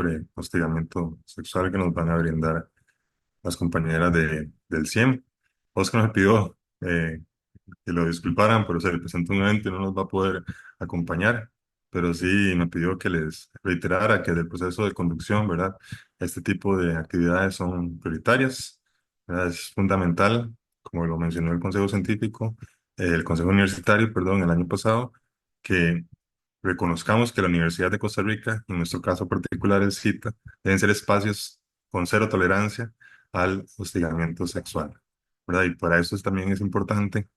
sobre hostigamiento sexual que nos van a brindar las compañeras del CIEM. Oscar nos pidió que lo disculparan, pero se le presentó un evento y no nos va a poder acompañar. Pero sí me pidió que les reiterara que del proceso de conducción, ¿verdad? Este tipo de actividades son prioritarias, ¿verdad? Es fundamental, como lo mencionó el Consejo Científico, el Consejo Universitario, perdón, el año pasado, que reconozcamos que la Universidad de Costa Rica, en nuestro caso particular el CITA, deben ser espacios con cero tolerancia al hostigamiento sexual, ¿verdad? Y para eso también es importante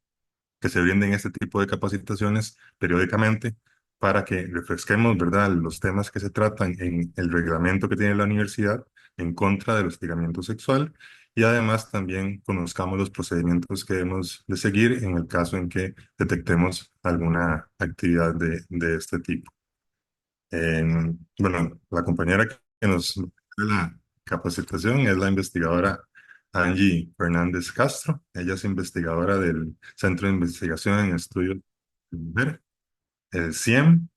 que se brinden este tipo de capacitaciones periódicamente para que refresquemos, ¿verdad?, los temas que se tratan en el reglamento que tiene la universidad en contra del hostigamiento sexual y además también conozcamos los procedimientos que debemos de seguir en el caso en que detectemos alguna actividad de este tipo. Bueno, la compañera que nos da la capacitación es la investigadora Angie Fernández Castro. Ella es investigadora del Centro de Investigación en Estudios de Mujer, el CIEM,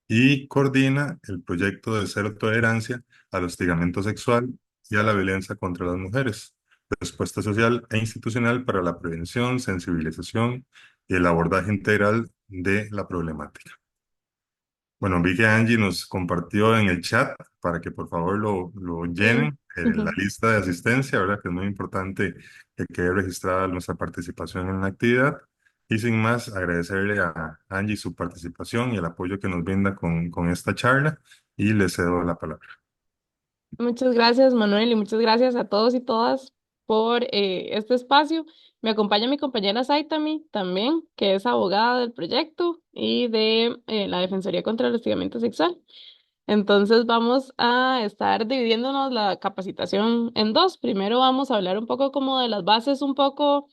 y coordina el proyecto de cero tolerancia al hostigamiento sexual y a la violencia contra las mujeres, respuesta social e institucional para la prevención, sensibilización y el abordaje integral de la problemática. Bueno, vi que Angie nos compartió en el chat para que por favor lo Sí. llenen, la lista de asistencia, ¿verdad? Que es muy importante que quede registrada nuestra participación en la actividad. Y sin más, agradecerle a Angie su participación y el apoyo que nos brinda con esta charla y le cedo la palabra. Muchas gracias, Manuel, y muchas gracias a todos y todas por este espacio. Me acompaña mi compañera Saitami también, que es abogada del proyecto y de la Defensoría contra el Hostigamiento Sexual. Entonces vamos a estar dividiéndonos la capacitación en dos. Primero vamos a hablar un poco como de las bases un poco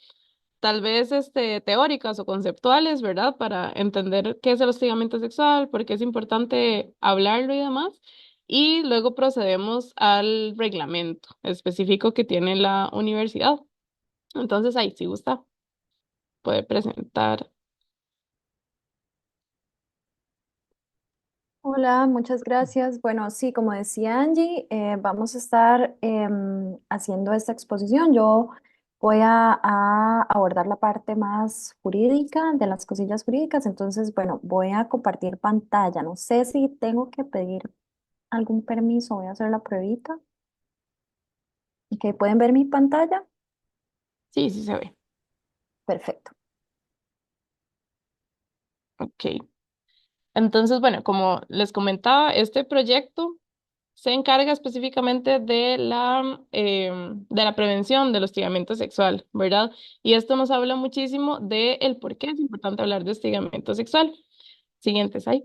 tal vez teóricas o conceptuales, ¿verdad? Para entender qué es el hostigamiento sexual, por qué es importante hablarlo y demás. Y luego procedemos al reglamento específico que tiene la universidad. Entonces, ahí, si gusta, puede presentar. Hola, muchas gracias. Bueno, sí, como decía Angie, vamos a estar haciendo esta exposición. Yo voy a abordar la parte más jurídica de las cosillas jurídicas. Entonces, bueno, voy a compartir pantalla. No sé si tengo que pedir algún permiso. Voy a hacer la pruebita. Ok, ¿pueden ver mi pantalla? Sí, sí se ve. Perfecto. Ok. Entonces, bueno, como les comentaba, este proyecto se encarga específicamente de la prevención del hostigamiento sexual, ¿verdad? Y esto nos habla muchísimo de el por qué es importante hablar de hostigamiento sexual. Siguiente slide.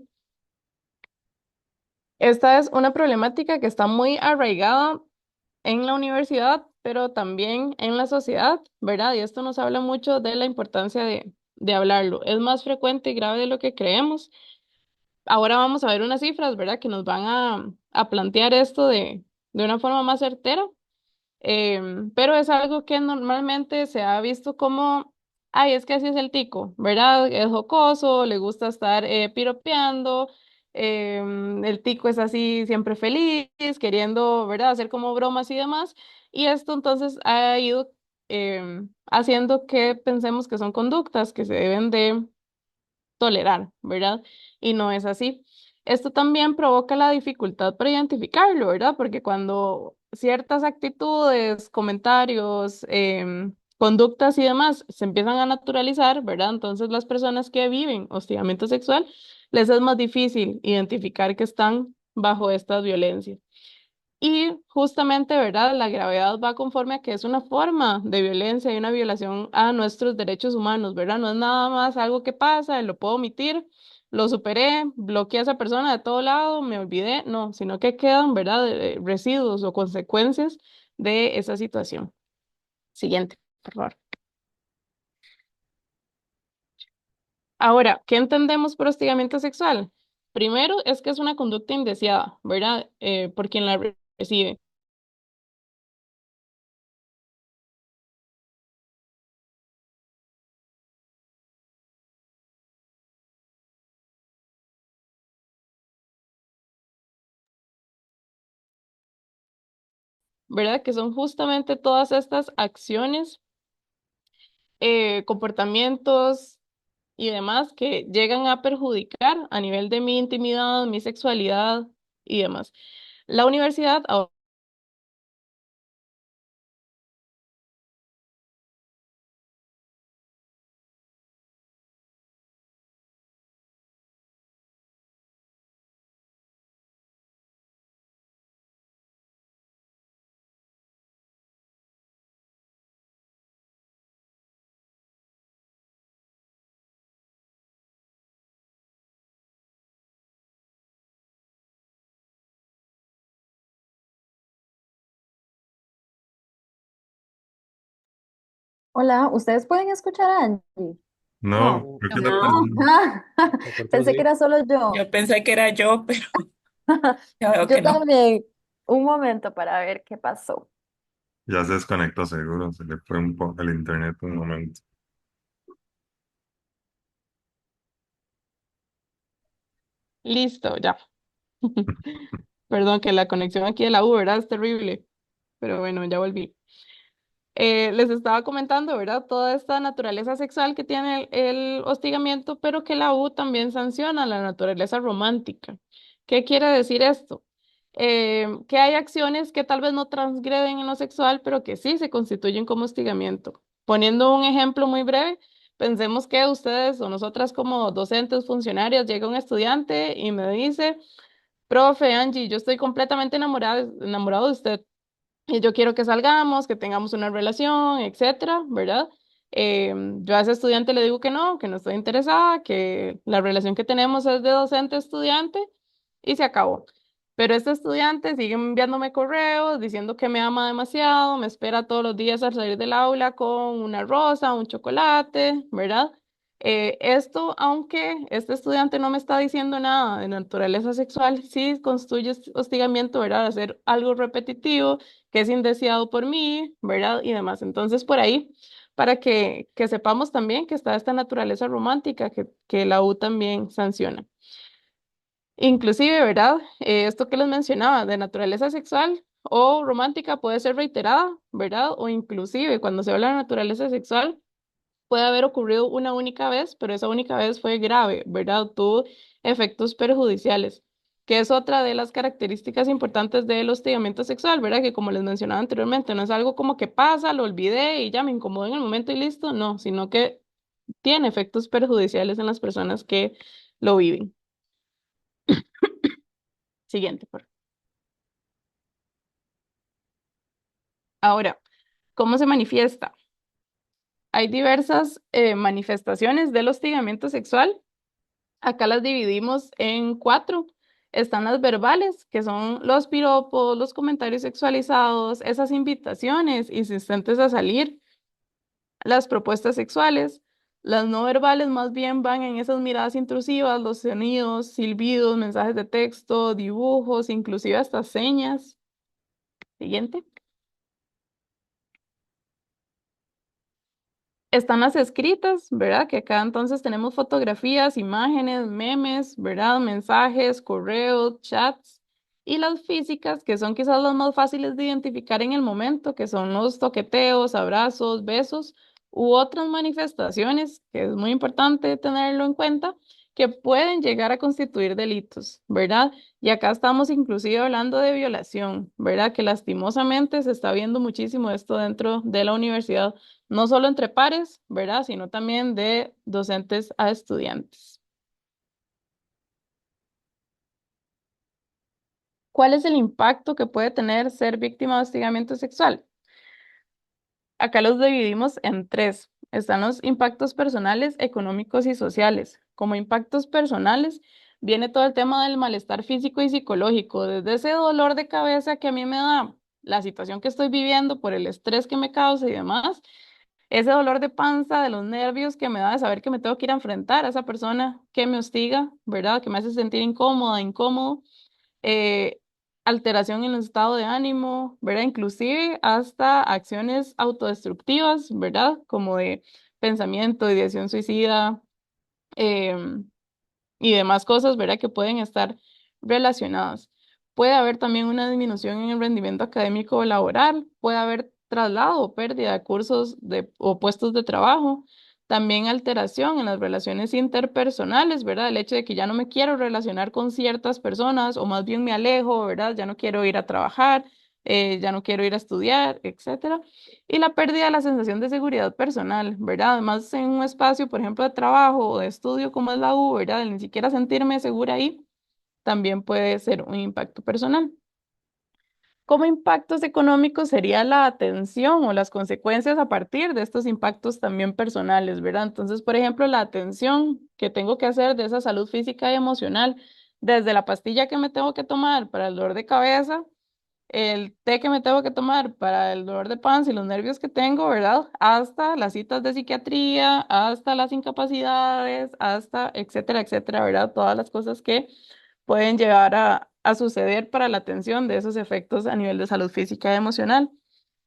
Esta es una problemática que está muy arraigada en la universidad, pero también en la sociedad, ¿verdad? Y esto nos habla mucho de la importancia de hablarlo. Es más frecuente y grave de lo que creemos. Ahora vamos a ver unas cifras, ¿verdad? Que nos van a plantear esto de una forma más certera. Pero es algo que normalmente se ha visto como, ay, es que así es el tico, ¿verdad? Es jocoso, le gusta estar piropeando, el tico es así siempre feliz, queriendo, ¿verdad? Hacer como bromas y demás. Y esto entonces ha ido haciendo que pensemos que son conductas que se deben de tolerar, ¿verdad? Y no es así. Esto también provoca la dificultad para identificarlo, ¿verdad? Porque cuando ciertas actitudes, comentarios, conductas y demás se empiezan a naturalizar, ¿verdad? Entonces las personas que viven hostigamiento sexual les es más difícil identificar que están bajo estas violencias. Y justamente, ¿verdad? La gravedad va conforme a que es una forma de violencia y una violación a nuestros derechos humanos, ¿verdad? No es nada más algo que pasa, lo puedo omitir, lo superé, bloqueé a esa persona de todo lado, me olvidé, no, sino que quedan, ¿verdad? Residuos o consecuencias de esa situación. Siguiente, por favor. Ahora, ¿qué entendemos por hostigamiento sexual? Primero es que es una conducta indeseada, ¿verdad? Por quien la recibe. ¿verdad? Que son justamente todas estas acciones, comportamientos y demás que llegan a perjudicar a nivel de mi intimidad, mi sexualidad y demás. La universidad ahora. Hola, ¿ustedes pueden escuchar a Angie? No, No, creo que la no, perdí. No, nosotros pensé que sí. era solo yo. Yo pensé que era yo, pero ya veo que Yo no. también. Un momento para ver qué pasó. Ya se desconectó seguro, se le fue un poco el internet un momento. Listo, ya. Perdón, que la conexión aquí de la U, ¿verdad? Es terrible. Pero bueno, ya volví. Les estaba comentando, ¿verdad? Toda esta naturaleza sexual que tiene el hostigamiento, pero que la U también sanciona la naturaleza romántica. ¿Qué quiere decir esto? Que hay acciones que tal vez no transgreden en lo sexual, pero que sí se constituyen como hostigamiento. Poniendo un ejemplo muy breve, pensemos que ustedes o nosotras como docentes, funcionarios, llega un estudiante y me dice, profe Angie, yo estoy completamente enamorado de usted y yo quiero que salgamos, que tengamos una relación, etcétera, ¿verdad? Yo a ese estudiante le digo que no estoy interesada, que la relación que tenemos es de docente-estudiante y se acabó. Pero este estudiante sigue enviándome correos diciendo que me ama demasiado, me espera todos los días al salir del aula con una rosa, un chocolate, ¿verdad? Esto, aunque este estudiante no me está diciendo nada de naturaleza sexual, sí constituye hostigamiento, ¿verdad? Hacer algo repetitivo que es indeseado por mí, ¿verdad? Y demás. Entonces, por ahí, para que sepamos también que está esta naturaleza romántica que la U también sanciona. Inclusive, ¿verdad? Esto que les mencionaba de naturaleza sexual o romántica puede ser reiterada, ¿verdad? O inclusive cuando se habla de naturaleza sexual puede haber ocurrido una única vez, pero esa única vez fue grave, ¿verdad? Tuvo efectos perjudiciales, que es otra de las características importantes del hostigamiento sexual, ¿verdad? Que como les mencionaba anteriormente, no es algo como que pasa, lo olvidé y ya me incomodó en el momento y listo, no, sino que tiene efectos perjudiciales en las personas que lo viven. Siguiente, por favor. Ahora, ¿cómo se manifiesta? Hay diversas manifestaciones del hostigamiento sexual. Acá las dividimos en cuatro. Están las verbales, que son los piropos, los comentarios sexualizados, esas invitaciones insistentes a salir, las propuestas sexuales. Las no verbales más bien van en esas miradas intrusivas, los sonidos, silbidos, mensajes de texto, dibujos, inclusive hasta señas. Siguiente. Están las escritas, ¿verdad? Que acá entonces tenemos fotografías, imágenes, memes, ¿verdad? Mensajes, correos, chats. Y las físicas, que son quizás las más fáciles de identificar en el momento, que son los toqueteos, abrazos, besos u otras manifestaciones, que es muy importante tenerlo en cuenta, que pueden llegar a constituir delitos, ¿verdad? Y acá estamos inclusive hablando de violación, ¿verdad? Que lastimosamente se está viendo muchísimo esto dentro de la universidad no solo entre pares, ¿verdad? Sino también de docentes a estudiantes. ¿Cuál es el impacto que puede tener ser víctima de hostigamiento sexual? Acá los dividimos en tres. Están los impactos personales, económicos y sociales. Como impactos personales, viene todo el tema del malestar físico y psicológico, desde ese dolor de cabeza que a mí me da la situación que estoy viviendo por el estrés que me causa y demás, ese dolor de panza, de los nervios que me da de saber que me tengo que ir a enfrentar a esa persona que me hostiga, ¿verdad? Que me hace sentir incómoda, incómodo, eh, alteración en el estado de ánimo, ¿verdad? Inclusive hasta acciones autodestructivas, ¿verdad? Como de pensamiento, ideación suicida, em, y demás cosas, ¿verdad? Que pueden estar relacionadas. Puede haber también una disminución en el rendimiento académico o laboral, puede haber traslado o pérdida de cursos o puestos de trabajo, también alteración en las relaciones interpersonales, ¿verdad? El hecho de que ya no me quiero relacionar con ciertas personas o más bien me alejo, ¿verdad? Ya no quiero ir a trabajar, ya no quiero ir a estudiar, etcétera. Y la pérdida de la sensación de seguridad personal, ¿verdad? Además, en un espacio, por ejemplo, de trabajo o de estudio como es la U, ¿verdad? El ni siquiera sentirme segura ahí también puede ser un impacto personal. Como impactos económicos sería la atención o las consecuencias a partir de estos impactos también personales, ¿verdad? Entonces, por ejemplo, la atención que tengo que hacer de esa salud física y emocional, desde la pastilla que me tengo que tomar para el dolor de cabeza, el té que me tengo que tomar para el dolor de panza y los nervios que tengo, ¿verdad? Hasta las citas de psiquiatría, hasta las incapacidades, hasta etcétera, etcétera, ¿verdad? Todas las cosas que pueden llegar a suceder para la atención de esos efectos a nivel de salud física y emocional.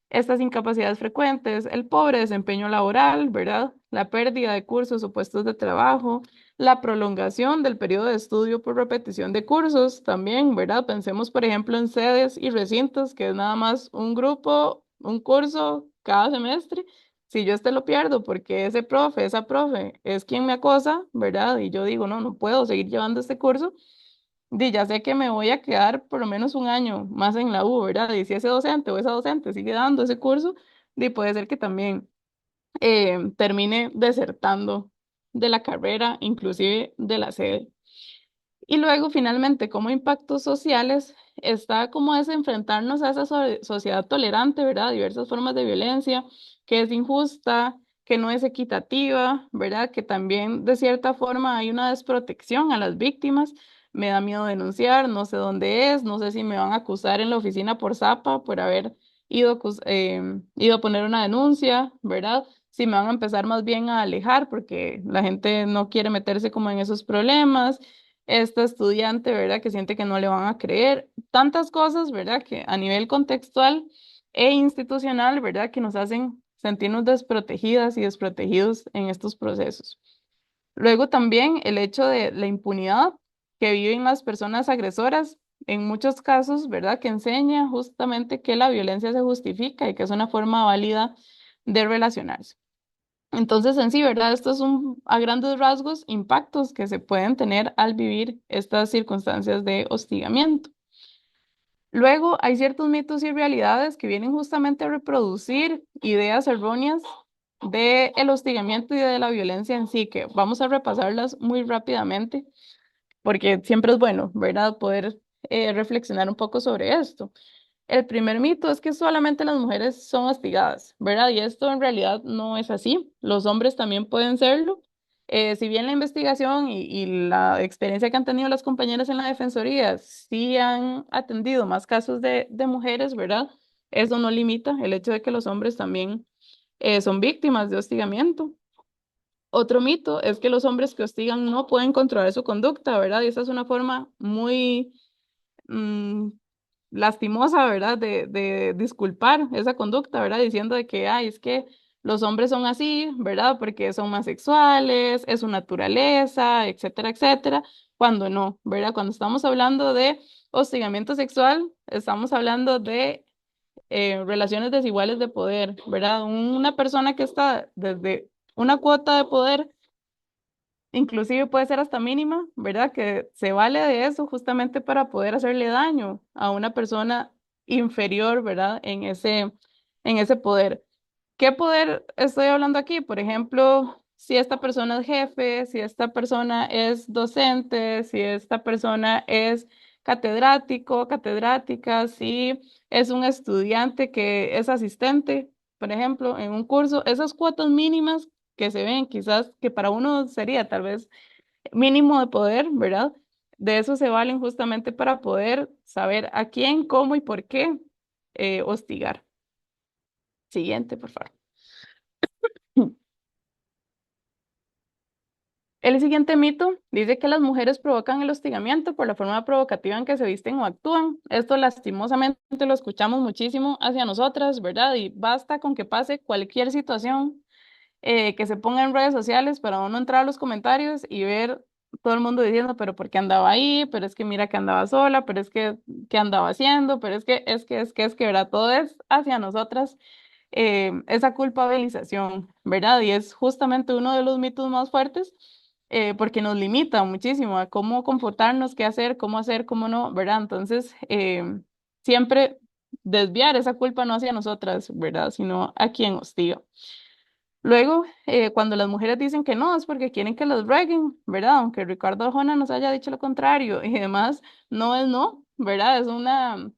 Estas incapacidades frecuentes, el pobre desempeño laboral, ¿verdad? La pérdida de cursos o puestos de trabajo, la prolongación del periodo de estudio por repetición de cursos también, ¿verdad? Pensemos, por ejemplo, en sedes y recintos, que es nada más un grupo, un curso cada semestre. Si yo este lo pierdo porque ese profe, esa profe es quien me acosa, ¿verdad? Y yo digo, no, no puedo seguir llevando este curso, ya sé que me voy a quedar por lo menos un año más en la U, ¿verdad? Y si ese docente o esa docente sigue dando ese curso, puede ser que también termine desertando de la carrera, inclusive de la sede. Y luego, finalmente, como impactos sociales, está como es enfrentarnos a esa sociedad tolerante, ¿verdad? Diversas formas de violencia, que es injusta, que no es equitativa, ¿verdad? Que también de cierta forma hay una desprotección a las víctimas. Me da miedo denunciar, no sé dónde es, no sé si me van a acusar en la oficina por zapa, por haber ido a poner una denuncia, ¿verdad? Si me van a empezar más bien a alejar porque la gente no quiere meterse como en esos problemas, esta estudiante, ¿verdad? Que siente que no le van a creer, tantas cosas, ¿verdad? Que a nivel contextual e institucional, ¿verdad? Que nos hacen sentirnos desprotegidas y desprotegidos en estos procesos. Luego también el hecho de la impunidad que viven las personas agresoras, en muchos casos, ¿verdad? Que enseña justamente que la violencia se justifica y que es una forma válida de relacionarse. Entonces, en sí, ¿verdad? Estos son a grandes rasgos impactos que se pueden tener al vivir estas circunstancias de hostigamiento. Luego, hay ciertos mitos y realidades que vienen justamente a reproducir ideas erróneas del hostigamiento y de la violencia en sí, que vamos a repasarlas muy rápidamente, porque siempre es bueno, ¿verdad? Poder reflexionar un poco sobre esto. El primer mito es que solamente las mujeres son hostigadas, ¿verdad? Y esto en realidad no es así. Los hombres también pueden serlo. Si bien la investigación y la experiencia que han tenido las compañeras en la defensoría sí han atendido más casos de mujeres, ¿verdad? Eso no limita el hecho de que los hombres también son víctimas de hostigamiento. Otro mito es que los hombres que hostigan no pueden controlar su conducta, ¿verdad? Y esa es una forma muy mm, lastimosa, ¿verdad? De disculpar esa conducta, ¿verdad? Diciendo de que, ay, es que los hombres son así, ¿verdad? Porque son más sexuales, es su naturaleza, etcétera, etcétera, cuando no, ¿verdad? Cuando estamos hablando de hostigamiento sexual, estamos hablando de relaciones desiguales de poder, ¿verdad? Una persona que está desde una cuota de poder, inclusive puede ser hasta mínima, ¿verdad? Que se vale de eso justamente para poder hacerle daño a una persona inferior, ¿verdad? En ese poder. ¿Qué poder estoy hablando aquí? Por ejemplo, si esta persona es jefe, si esta persona es docente, si esta persona es catedrático, catedrática, si es un estudiante que es asistente, por ejemplo, en un curso, esas cuotas mínimas que se ven, quizás que para uno sería tal vez mínimo de poder, ¿verdad? De eso se valen justamente para poder saber a quién, cómo y por qué hostigar. Siguiente, por favor. El siguiente mito dice que las mujeres provocan el hostigamiento por la forma provocativa en que se visten o actúan. Esto lastimosamente lo escuchamos muchísimo hacia nosotras, ¿verdad? Y basta con que pase cualquier situación que se ponga en redes sociales para uno entrar a los comentarios y ver todo el mundo diciendo, pero ¿por qué andaba ahí? Pero es que mira que andaba sola, pero es que, ¿qué andaba haciendo? Pero es que, ¿verdad? Todo es hacia nosotras, esa culpabilización, ¿verdad? Y es justamente uno de los mitos más fuertes, porque nos limita muchísimo a cómo comportarnos, qué hacer, cómo no, ¿verdad? Entonces, siempre desviar esa culpa no hacia nosotras, ¿verdad? Sino a quien hostiga. Luego, cuando las mujeres dicen que no, es porque quieren que los rueguen, ¿verdad? Aunque Ricardo Arjona nos haya dicho lo contrario y demás, no es no, ¿verdad? Es una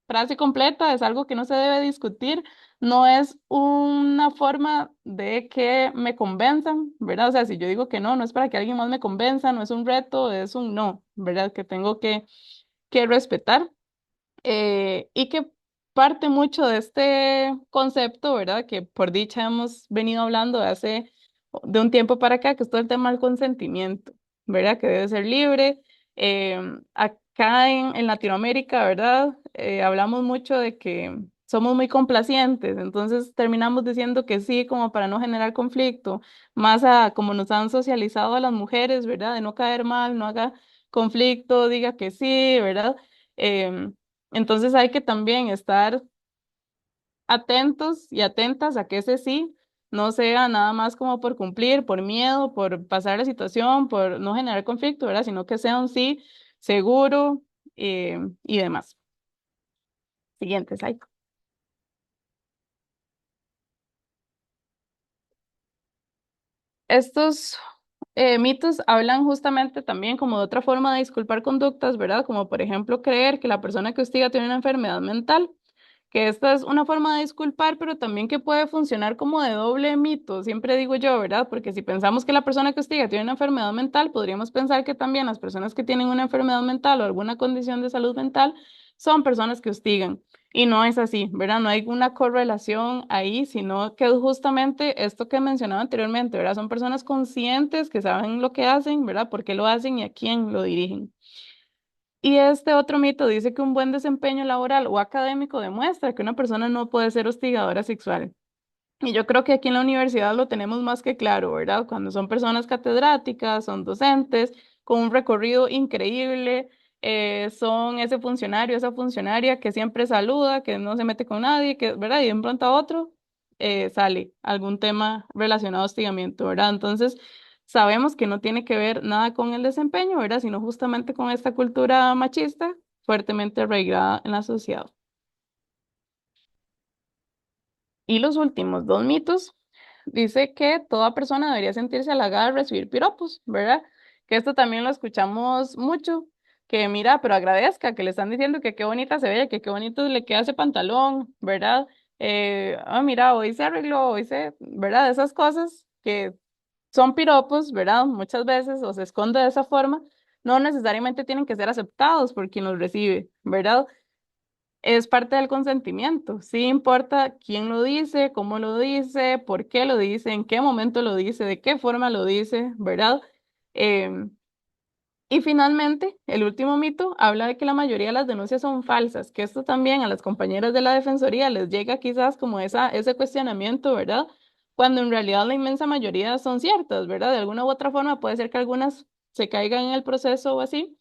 frase completa, es algo que no se debe discutir, no es una forma de que me convenzan, ¿verdad? O sea, si yo digo que no, no es para que alguien más me convenza, no es un reto, es un no, ¿verdad? Que tengo que respetar, y que parte mucho de este concepto, ¿verdad? Que por dicha hemos venido hablando de un tiempo para acá, que es todo el tema del consentimiento, ¿verdad? Que debe ser libre. Acá en Latinoamérica, ¿verdad? Hablamos mucho de que somos muy complacientes, entonces terminamos diciendo que sí como para no generar conflicto, más a como nos han socializado a las mujeres, ¿verdad? De no caer mal, no haga conflicto, diga que sí, ¿verdad? Em, entonces hay que también estar atentos y atentas a que ese sí no sea nada más como por cumplir, por miedo, por pasar la situación, por no generar conflicto, ¿verdad? Sino que sea un sí seguro, y demás. Siguiente slide. Estos mitos hablan justamente también como de otra forma de disculpar conductas, ¿verdad? Como por ejemplo creer que la persona que hostiga tiene una enfermedad mental, que esta es una forma de disculpar, pero también que puede funcionar como de doble mito, siempre digo yo, ¿verdad? Porque si pensamos que la persona que hostiga tiene una enfermedad mental, podríamos pensar que también las personas que tienen una enfermedad mental o alguna condición de salud mental son personas que hostigan. Y no es así, ¿verdad? No hay una correlación ahí, sino que es justamente esto que mencionaba anteriormente, ¿verdad? Son personas conscientes que saben lo que hacen, ¿verdad? Por qué lo hacen y a quién lo dirigen. Y este otro mito dice que un buen desempeño laboral o académico demuestra que una persona no puede ser hostigadora sexual. Y yo creo que aquí en la universidad lo tenemos más que claro, ¿verdad? Cuando son personas catedráticas, son docentes, con un recorrido increíble, son ese funcionario, esa funcionaria que siempre saluda, que no se mete con nadie, que, ¿verdad? Y de un pronto a otro sale algún tema relacionado a hostigamiento, ¿verdad? Entonces, sabemos que no tiene que ver nada con el desempeño, ¿verdad? Sino justamente con esta cultura machista fuertemente arraigada en la sociedad. Y los últimos dos mitos, dice que toda persona debería sentirse halagada al recibir piropos, ¿verdad? Que esto también lo escuchamos mucho, que mira, pero agradezca, que le están diciendo que qué bonita se ve, que qué bonito le queda ese pantalón, ¿verdad? Mira, hoy se arregló, ¿verdad? Esas cosas que son piropos, ¿verdad? Muchas veces o se esconde de esa forma, no necesariamente tienen que ser aceptados por quien los recibe, ¿verdad? Es parte del consentimiento. Sí importa quién lo dice, cómo lo dice, por qué lo dice, en qué momento lo dice, de qué forma lo dice, ¿verdad? Em, y finalmente, el último mito habla de que la mayoría de las denuncias son falsas, que esto también a las compañeras de la Defensoría les llega quizás como ese cuestionamiento, ¿verdad? Cuando en realidad la inmensa mayoría son ciertas, ¿verdad? De alguna u otra forma puede ser que algunas se caigan en el proceso o así,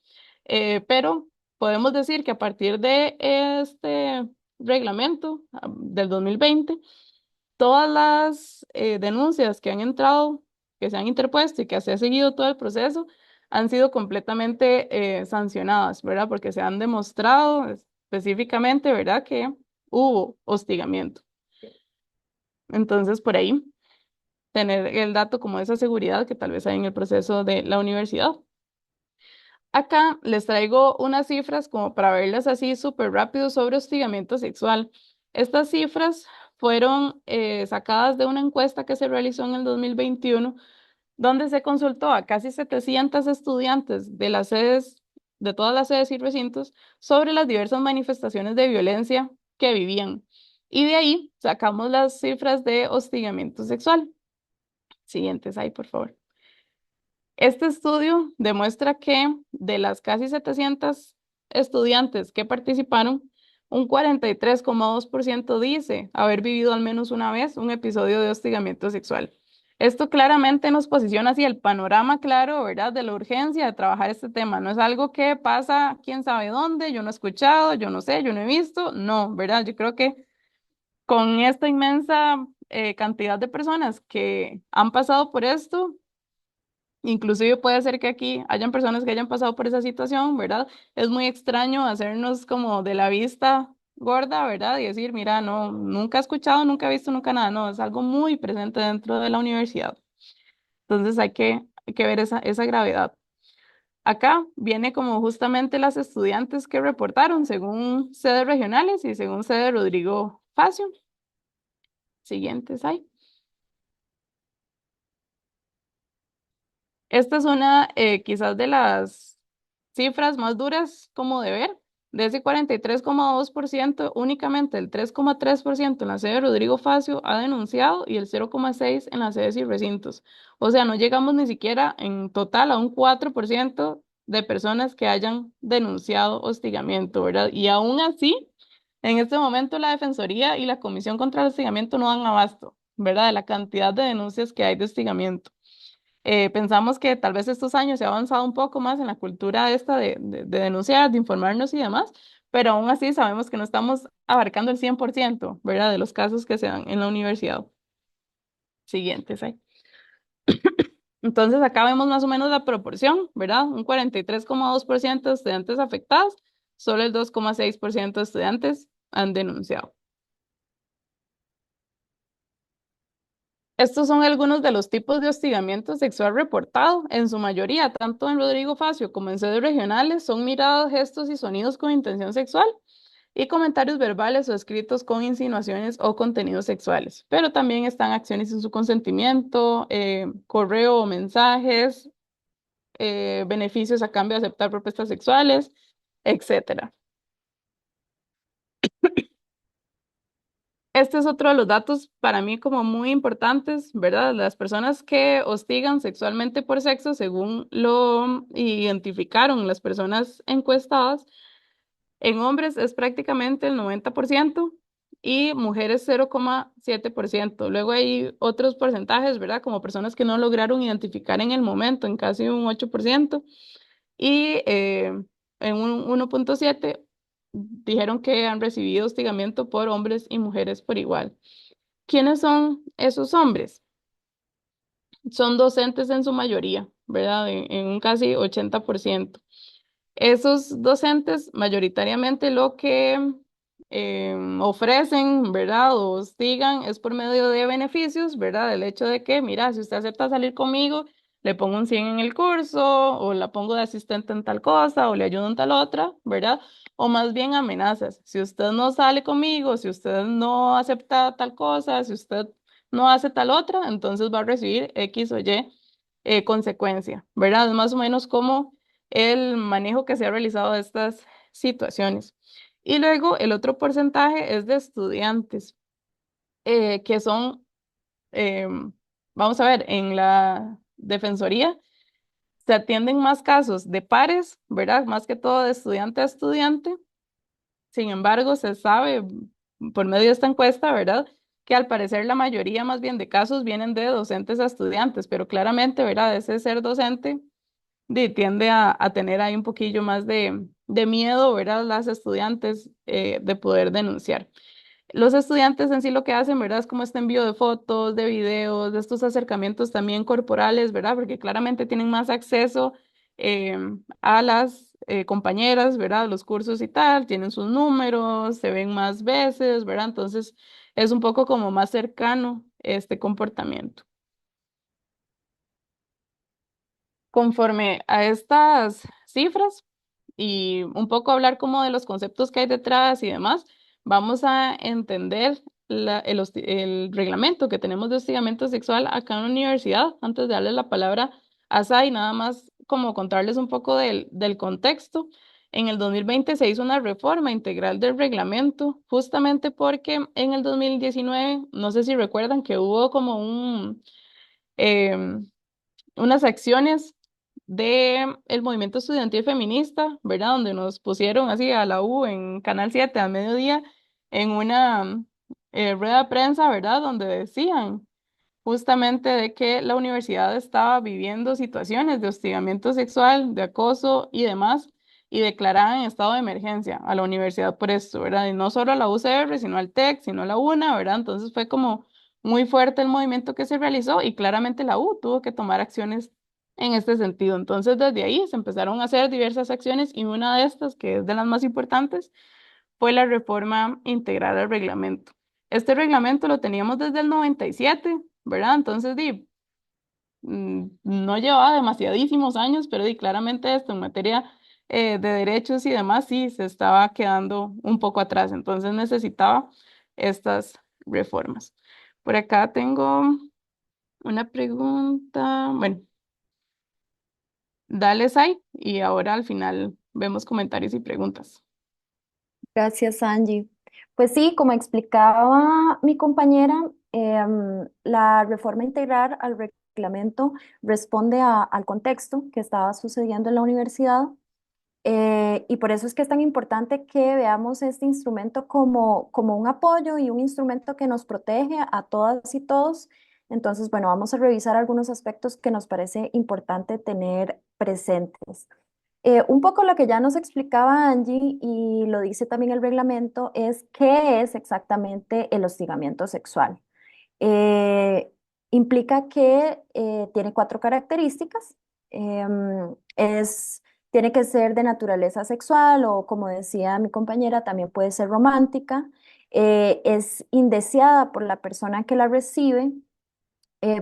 pero podemos decir que a partir de este reglamento del 2020, todas las denuncias que han entrado, que se han interpuesto y que se ha seguido todo el proceso, han sido completamente sancionadas, ¿verdad? Porque se han demostrado específicamente, ¿verdad? Que hubo hostigamiento. Entonces, por ahí, tener el dato como esa seguridad que tal vez hay en el proceso de la universidad. Acá les traigo unas cifras como para verlas así súper rápido sobre hostigamiento sexual. Estas cifras fueron sacadas de una encuesta que se realizó en el 2021, donde se consultó a casi 700 estudiantes de las sedes, de todas las sedes y recintos, sobre las diversas manifestaciones de violencia que vivían. Y de ahí sacamos las cifras de hostigamiento sexual. Siguientes ahí, por favor. Este estudio demuestra que de las casi 700 estudiantes que participaron, un 43,2% dice haber vivido al menos una vez un episodio de hostigamiento sexual. Esto claramente nos posiciona así el panorama claro, ¿verdad? De la urgencia de trabajar este tema. No es algo que pasa quién sabe dónde, yo no he escuchado, yo no sé, yo no he visto, no, ¿verdad? Yo creo que con esta inmensa cantidad de personas que han pasado por esto, inclusive puede ser que aquí hayan personas que hayan pasado por esa situación, ¿verdad? Es muy extraño hacernos como de la vista gorda, ¿verdad? Y decir, mira, no, nunca he escuchado, nunca he visto, nunca nada, no, es algo muy presente dentro de la universidad. Entonces hay que ver esa gravedad. Acá viene como justamente las estudiantes que reportaron según sedes regionales y según sede Rodrigo Facio. Siguientes hay. Esta es una quizás de las cifras más duras como de ver. De ese 43,2%, únicamente el 3,3% en la sede Rodrigo Facio ha denunciado y el 0,6% en las sedes y recintos. O sea, no llegamos ni siquiera en total a un 4% de personas que hayan denunciado hostigamiento, ¿verdad? Y aún así, en este momento la Defensoría y la Comisión contra el Hostigamiento no dan abasto, ¿verdad? De la cantidad de denuncias que hay de hostigamiento. Pensamos que tal vez estos años se ha avanzado un poco más en la cultura esta de denunciar, de informarnos y demás, pero aún así sabemos que no estamos abarcando el 100%, ¿verdad? De los casos que se dan en la universidad. Siguientes, ahí. Entonces acá vemos más o menos la proporción, ¿verdad? Un 43,2% de estudiantes afectados, solo el 2,6% de estudiantes han denunciado. Estos son algunos de los tipos de hostigamiento sexual reportado. En su mayoría, tanto en Rodrigo Facio como en sedes regionales, son miradas, gestos y sonidos con intención sexual y comentarios verbales o escritos con insinuaciones o contenidos sexuales. Pero también están acciones sin su consentimiento, correo o mensajes, beneficios a cambio de aceptar propuestas sexuales, etcétera. Este es otro de los datos para mí como muy importantes, ¿verdad? Las personas que hostigan sexualmente por sexo, según lo identificaron las personas encuestadas, en hombres es prácticamente el 90% y mujeres 0,7%. Luego hay otros porcentajes, ¿verdad? Como personas que no lograron identificar en el momento, en casi un 8%, y en un 1,7% dijeron que han recibido hostigamiento por hombres y mujeres por igual. ¿Quiénes son esos hombres? Son docentes en su mayoría, ¿verdad? En un casi 80%. Esos docentes mayoritariamente lo que ofrecen, ¿verdad? O hostigan es por medio de beneficios, ¿verdad? El hecho de que, mira, si usted acepta salir conmigo, le pongo un 100 en el curso, o la pongo de asistente en tal cosa, o le ayudo en tal otra, ¿verdad? O más bien amenazas. Si usted no sale conmigo, si usted no acepta tal cosa, si usted no hace tal otra, entonces va a recibir X o Y consecuencia, ¿verdad? Es más o menos como el manejo que se ha realizado de estas situaciones. Y luego el otro porcentaje es de estudiantes, que son, vamos a ver, en la defensoría se atienden más casos de pares, ¿verdad? Más que todo de estudiante a estudiante. Sin embargo, se sabe por medio de esta encuesta, ¿verdad? Que al parecer la mayoría más bien de casos vienen de docentes a estudiantes, pero claramente, ¿verdad? Ese ser docente tiende a tener ahí un poquillo más de miedo, ¿verdad? Las estudiantes de poder denunciar. Los estudiantes en sí lo que hacen, ¿verdad? Es como este envío de fotos, de videos, de estos acercamientos también corporales, ¿verdad? Porque claramente tienen más acceso eh, a las compañeras, ¿verdad? Los cursos y tal, tienen sus números, se ven más veces, ¿verdad? Entonces es un poco como más cercano este comportamiento. Conforme a estas cifras y un poco hablar como de los conceptos que hay detrás y demás, vamos a entender el reglamento que tenemos de hostigamiento sexual acá en la universidad. Antes de darle la palabra a Sai, nada más como contarles un poco del contexto. En el 2020 se hizo una reforma integral del reglamento, justamente porque en el 2019, no sé si recuerdan que hubo como em, unas acciones de el movimiento estudiantil feminista, ¿verdad? Donde nos pusieron así a la U en Canal 7 a mediodía en una rueda de prensa, ¿verdad? Donde decían justamente de que la universidad estaba viviendo situaciones de hostigamiento sexual, de acoso y demás, y declaraban en estado de emergencia a la universidad por esto, ¿verdad? Y no solo a la UCR, sino al TEC, sino a la UNA, ¿verdad? Entonces fue como muy fuerte el movimiento que se realizó y claramente la U tuvo que tomar acciones en este sentido. Entonces desde ahí se empezaron a hacer diversas acciones y una de estas, que es de las más importantes, fue la reforma integral al reglamento. Este reglamento lo teníamos desde el 97, ¿verdad? Entonces, no llevaba demasiadísimos años, pero claramente esto en materia de derechos y demás sí se estaba quedando un poco atrás, entonces necesitaba estas reformas. Por acá tengo una pregunta, bueno, dale, Sai, y ahora al final vemos comentarios y preguntas. Gracias, Angie. Pues sí, como explicaba mi compañera, la reforma integral al reglamento responde al contexto que estaba sucediendo en la universidad, y por eso es que es tan importante que veamos este instrumento como un apoyo y un instrumento que nos protege a todas y todos. Entonces, bueno, vamos a revisar algunos aspectos que nos parece importante tener presentes. Un poco lo que ya nos explicaba Angie y lo dice también el reglamento es qué es exactamente el hostigamiento sexual. Eh, Implica que tiene cuatro características. Tiene que ser de naturaleza sexual o, como decía mi compañera, también puede ser romántica. Es indeseada por la persona que la recibe,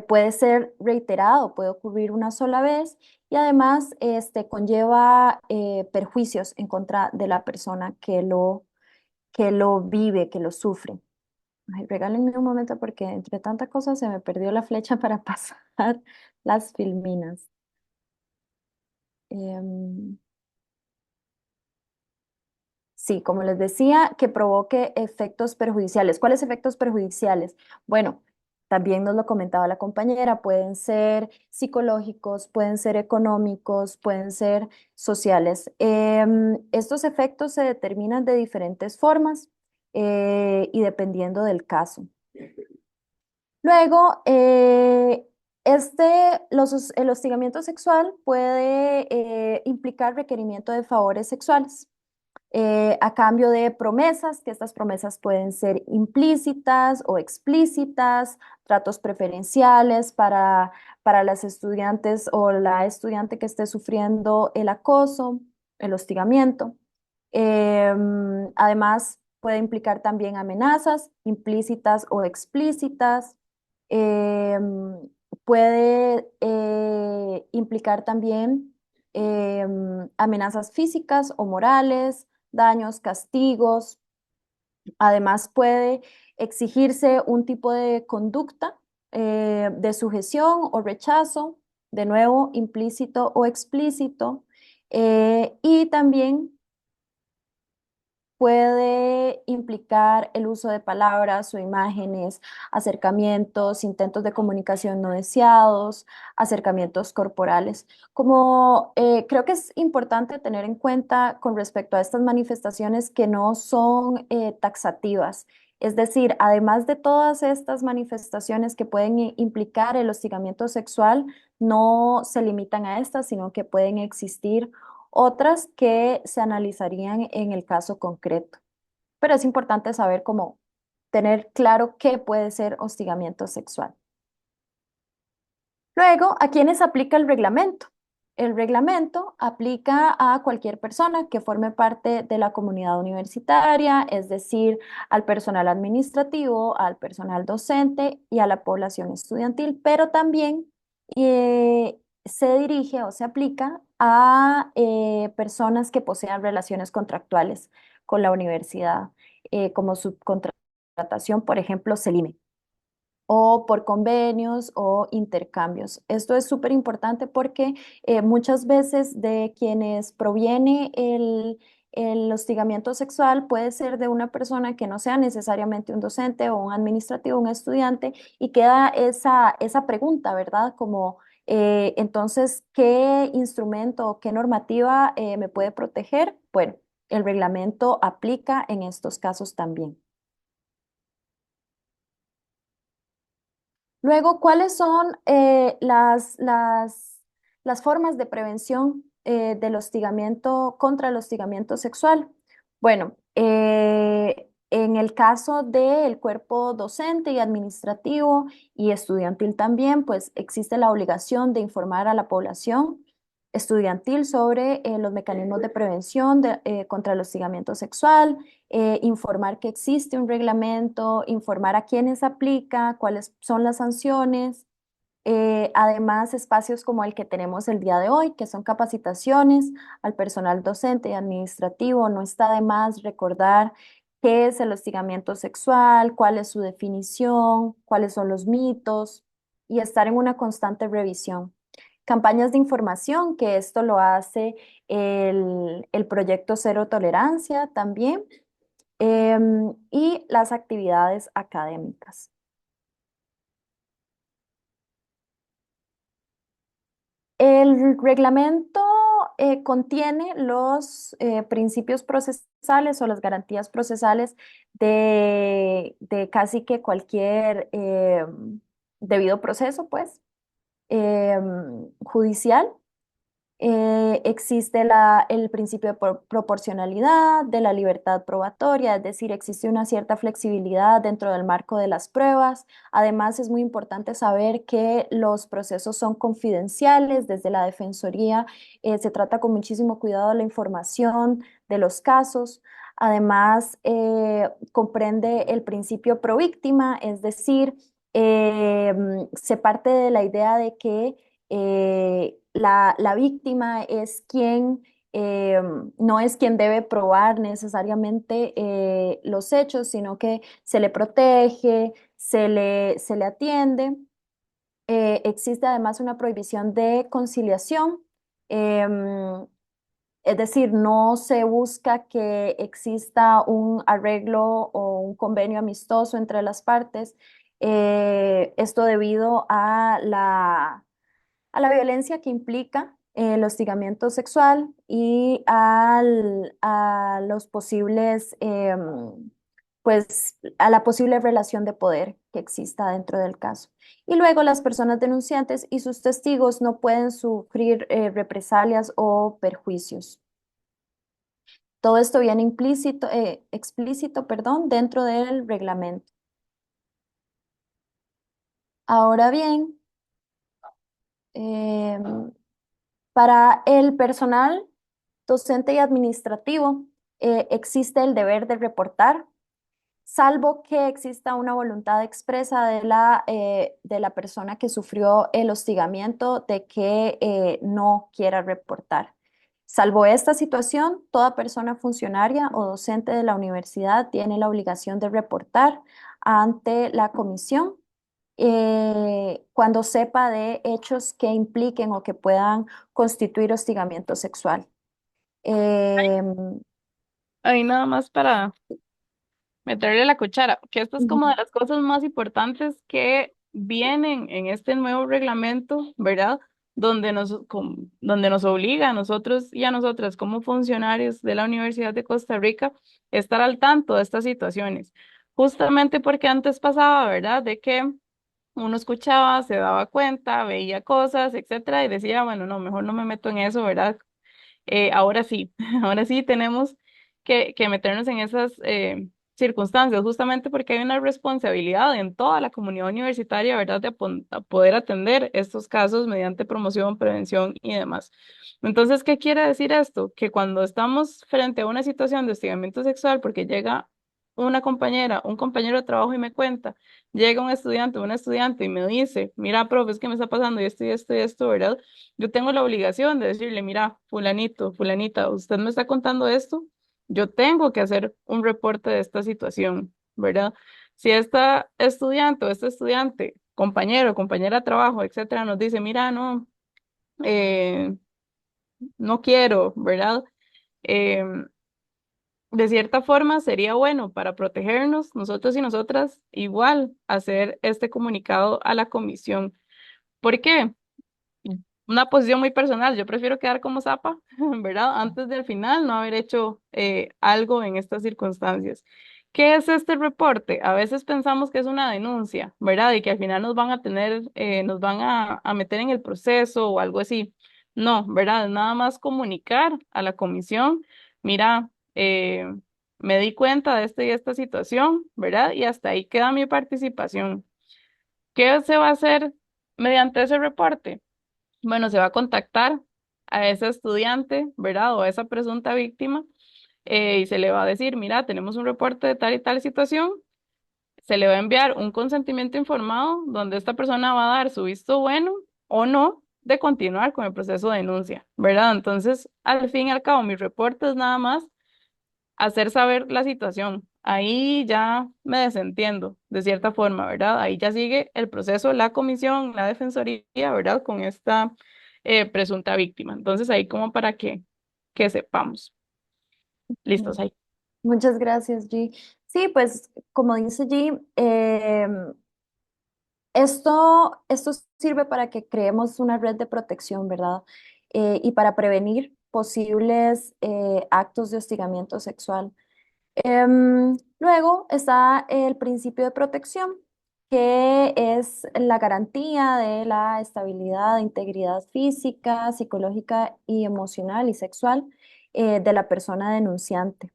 puede ser reiterado, puede ocurrir una sola vez y además conlleva perjuicios en contra de la persona que lo vive, que lo sufre. Ay, regálenme un momento porque entre tantas cosas se me perdió la flecha para pasar las filminas. Em, Sí, como les decía, que provoque efectos perjudiciales. ¿Cuáles efectos perjudiciales? Bueno, también nos lo comentaba la compañera, pueden ser psicológicos, pueden ser económicos, pueden ser sociales. Estos efectos se determinan de diferentes formas y dependiendo del caso. Luego, el hostigamiento sexual puede implicar requerimiento de favores sexuales a cambio de promesas, que estas promesas pueden ser implícitas o explícitas, tratos preferenciales para las estudiantes o la estudiante que esté sufriendo el acoso, el hostigamiento. Además, puede implicar también amenazas implícitas o explícitas. Puede implicar también amenazas físicas o morales, daños, castigos. Además, puede exigirse un tipo de conducta de sujeción o rechazo, de nuevo, implícito o explícito. Y también puede implicar el uso de palabras o imágenes, acercamientos, intentos de comunicación no deseados, acercamientos corporales. Como creo que es importante tener en cuenta con respecto a estas manifestaciones que no son taxativas. Es decir, además de todas estas manifestaciones que pueden implicar el hostigamiento sexual, no se limitan a estas, sino que pueden existir otras que se analizarían en el caso concreto. Pero es importante saber cómo tener claro qué puede ser hostigamiento sexual. Luego, ¿a quiénes aplica el reglamento? El reglamento aplica a cualquier persona que forme parte de la comunidad universitaria, es decir, al personal administrativo, al personal docente y a la población estudiantil, pero también se dirige o se aplica a personas que posean relaciones contractuales con la universidad, como subcontratación, por ejemplo, CELIME o por convenios o intercambios. Esto es súper importante porque muchas veces de quienes proviene el hostigamiento sexual puede ser de una persona que no sea necesariamente un docente o un administrativo, un estudiante, y queda esa pregunta, ¿verdad? Como, entonces, ¿qué instrumento o qué normativa me puede proteger? Bueno, el reglamento aplica en estos casos también. Luego, ¿cuáles son las formas de prevención del hostigamiento contra el hostigamiento sexual? Bueno, en el caso del cuerpo docente y administrativo y estudiantil también, pues existe la obligación de informar a la población estudiantil sobre los mecanismos de prevención contra el hostigamiento sexual, informar que existe un reglamento, informar a quiénes aplica, cuáles son las sanciones. Además, espacios como el que tenemos el día de hoy, que son capacitaciones al personal docente y administrativo. No está de más recordar qué es el hostigamiento sexual, cuál es su definición, cuáles son los mitos y estar en una constante revisión. Campañas de información, que esto lo hace el proyecto Cero Tolerancia también, y las actividades académicas. El reglamento contiene los principios procesales o las garantías procesales de casi que cualquier debido proceso, pues, judicial. Existe el principio de proporcionalidad, de la libertad probatoria, es decir, existe una cierta flexibilidad dentro del marco de las pruebas. Además, es muy importante saber que los procesos son confidenciales. Desde la Defensoría se trata con muchísimo cuidado la información de los casos. Además, comprende el principio pro víctima, es decir, se parte de la idea de que la víctima es quien, no es quien debe probar necesariamente los hechos, sino que se le protege, se le atiende. Existe además una prohibición de conciliación, es decir, no se busca que exista un arreglo o un convenio amistoso entre las partes. Esto debido a la violencia que implica el hostigamiento sexual y a los posibles, pues, a la posible relación de poder que exista dentro del caso. Y luego las personas denunciantes y sus testigos no pueden sufrir represalias o perjuicios. Todo esto viene explícito, perdón, dentro del reglamento. Ahora bien, em, para el personal docente y administrativo, existe el deber de reportar, salvo que exista una voluntad expresa de la persona que sufrió el hostigamiento de que no quiera reportar. Salvo esta situación, toda persona funcionaria o docente de la universidad tiene la obligación de reportar ante la comisión cuando sepa de hechos que impliquen o que puedan constituir hostigamiento sexual. Em, Ahí nada más para meterle la cuchara, que esto es como Ujú. de las cosas más importantes que vienen en este nuevo reglamento, ¿verdad? Donde nos obliga a nosotros y a nosotras como funcionarios de la Universidad de Costa Rica estar al tanto de estas situaciones. Justamente porque antes pasaba, ¿verdad? De que uno escuchaba, se daba cuenta, veía cosas, etcétera, y decía, bueno, no, mejor no me meto en eso, ¿verdad? Ahora sí, ahora sí tenemos que meternos en esas circunstancias, justamente porque hay una responsabilidad en toda la comunidad universitaria, ¿verdad?, de a poder atender estos casos mediante promoción, prevención y demás. Entonces, ¿qué quiere decir esto? Que cuando estamos frente a una situación de hostigamiento sexual, porque llega una compañera, un compañero de trabajo y me cuenta, llega un estudiante, una estudiante y me dice, mira, profe, es que me está pasando esto y esto y esto, ¿verdad? Yo tengo la obligación de decirle, mira, fulanito, fulanita, usted me está contando esto, yo tengo que hacer un reporte de esta situación, ¿verdad? Si esta estudiante o este estudiante, compañero, compañera de trabajo, etcétera, nos dice, mira, no, eh, no quiero, ¿verdad? Em, de cierta forma sería bueno para protegernos, nosotros y nosotras, igual hacer este comunicado a la comisión. ¿Por qué? Una posición muy personal, yo prefiero quedar como zapa, ¿verdad? Antes del final no haber hecho algo en estas circunstancias. ¿Qué es este reporte? A veces pensamos que es una denuncia, ¿verdad? Y que al final nos van a tener, nos van a meter en el proceso o algo así. No, ¿verdad? Es nada más comunicar a la comisión, mira, me di cuenta de esta y esta situación, ¿verdad? Y hasta ahí queda mi participación. ¿Qué se va a hacer mediante ese reporte? Bueno, se va a contactar a ese estudiante, ¿verdad? O a esa presunta víctima, y se le va a decir, mira, tenemos un reporte de tal y tal situación, se le va a enviar un consentimiento informado donde esta persona va a dar su visto bueno o no de continuar con el proceso de denuncia, ¿verdad? Entonces, al fin y al cabo, mi reporte es nada más hacer saber la situación. Ahí ya me desentiendo, de cierta forma, ¿verdad? Ahí ya sigue el proceso, la comisión, la defensoría, ¿verdad? Con esta presunta víctima. Entonces, ahí como para que sepamos. Mm. Listos ahí. Muchas gracias, G. Sí, pues como dice G, esto sirve para que creemos una red de protección, ¿verdad? Y para prevenir posibles actos de hostigamiento sexual. Luego está el principio de protección, que es la garantía de la estabilidad, integridad física, psicológica y emocional y sexual de la persona denunciante.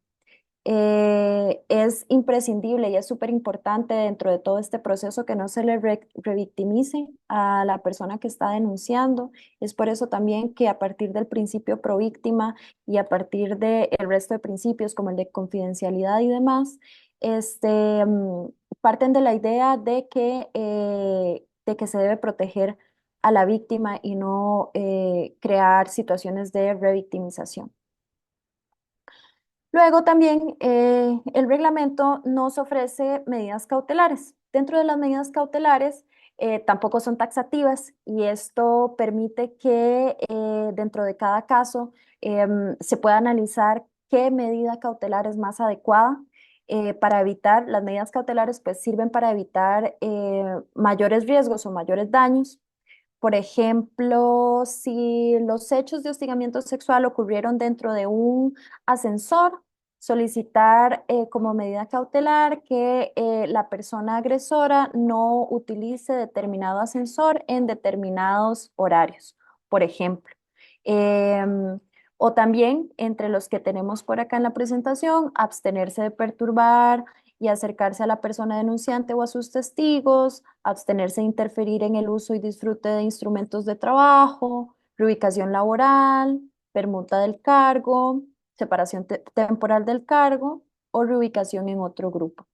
Es imprescindible y es súper importante dentro de todo este proceso que no se le revictimice a la persona que está denunciando. Es por eso también que a partir del principio pro víctima y a partir del resto de principios como el de confidencialidad y demás, este, mm, parten de la idea de que se debe proteger a la víctima y no crear situaciones de revictimización. Luego también el reglamento nos ofrece medidas cautelares. Dentro de las medidas cautelares tampoco son taxativas y esto permite que dentro de cada caso se pueda analizar qué medida cautelar es más adecuada para evitar, las medidas cautelares pues sirven para evitar mayores riesgos o mayores daños. Por ejemplo, si los hechos de hostigamiento sexual ocurrieron dentro de un ascensor, solicitar como medida cautelar que la persona agresora no utilice determinado ascensor en determinados horarios, por ejemplo. Em, o también, entre los que tenemos por acá en la presentación, abstenerse de perturbar y acercarse a la persona denunciante o a sus testigos, abstenerse de interferir en el uso y disfrute de instrumentos de trabajo, reubicación laboral, permuta del cargo, separación temporal del cargo o reubicación en otro grupo.